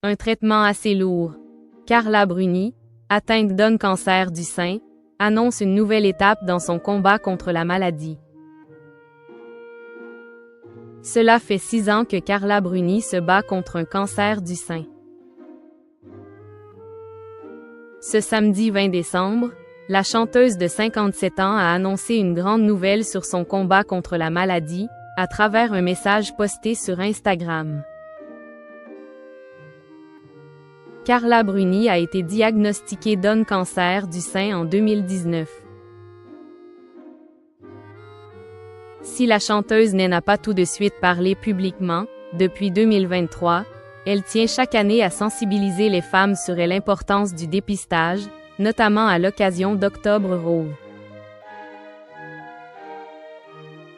Un traitement assez lourd. Carla Bruni, atteinte d'un cancer du sein, annonce une nouvelle étape dans son combat contre la maladie. Cela fait 6 ans que Carla Bruni se bat contre un cancer du sein. Ce samedi 20 décembre, la chanteuse de 57 ans a annoncé une grande nouvelle sur son combat contre la maladie, à travers un message posté sur Instagram. Carla Bruni a été diagnostiquée d'un cancer du sein en 2019. Si la chanteuse n'a pas tout de suite parlé publiquement, depuis 2023, elle tient chaque année à sensibiliser les femmes sur l'importance du dépistage, notamment à l'occasion d'Octobre Rose.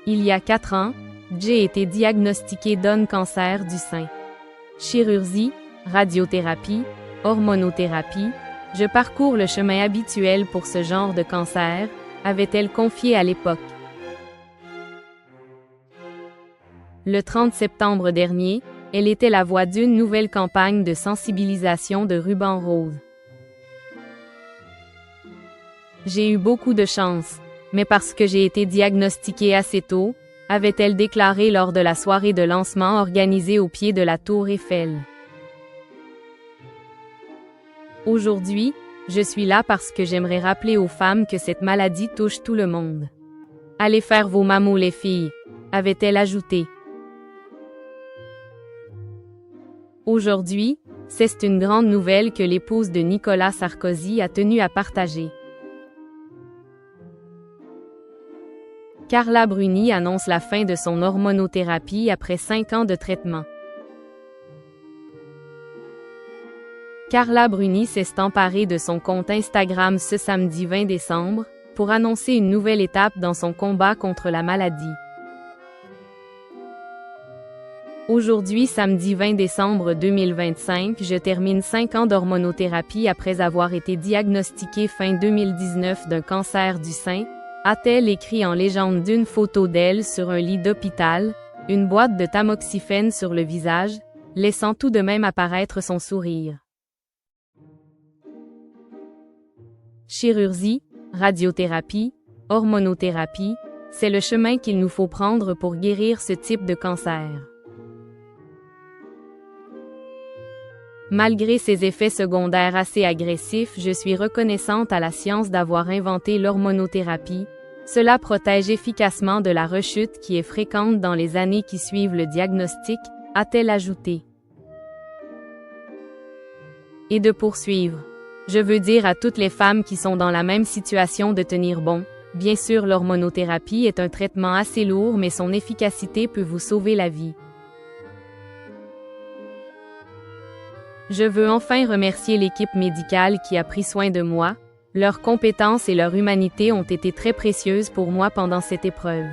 Il y a 4 ans, Jay a été diagnostiquée d'un cancer du sein. Chirurgie, radiothérapie, hormonothérapie, je parcours le chemin habituel pour ce genre de cancer, avait-elle confié à l'époque. Le 30 septembre dernier, elle était la voix d'une nouvelle campagne de sensibilisation de Ruban Rose. J'ai eu beaucoup de chance, mais parce que j'ai été diagnostiquée assez tôt, avait-elle déclaré lors de la soirée de lancement organisée au pied de la Tour Eiffel. Aujourd'hui, je suis là parce que j'aimerais rappeler aux femmes que cette maladie touche tout le monde. Allez faire vos mamos les filles, avait-elle ajouté. Aujourd'hui, c'est une grande nouvelle que l'épouse de Nicolas Sarkozy a tenu à partager. Carla Bruni annonce la fin de son hormonothérapie après 5 ans de traitement. Carla Bruni s'est emparée de son compte Instagram ce samedi 20 décembre, pour annoncer une nouvelle étape dans son combat contre la maladie. Aujourd'hui, samedi 20 décembre 2025, je termine 5 ans d'hormonothérapie après avoir été diagnostiquée fin 2019 d'un cancer du sein, a-t-elle écrit en légende d'une photo d'elle sur un lit d'hôpital, une boîte de tamoxifène sur le visage, laissant tout de même apparaître son sourire. Chirurgie, radiothérapie, hormonothérapie, c'est le chemin qu'il nous faut prendre pour guérir ce type de cancer. Malgré ses effets secondaires assez agressifs, je suis reconnaissante à la science d'avoir inventé l'hormonothérapie. Cela protège efficacement de la rechute qui est fréquente dans les années qui suivent le diagnostic, a-t-elle ajouté. Et de poursuivre. Je veux dire à toutes les femmes qui sont dans la même situation de tenir bon. Bien sûr, l'hormonothérapie est un traitement assez lourd, mais son efficacité peut vous sauver la vie. Je veux enfin remercier l'équipe médicale qui a pris soin de moi. Leurs compétences et leur humanité ont été très précieuses pour moi pendant cette épreuve.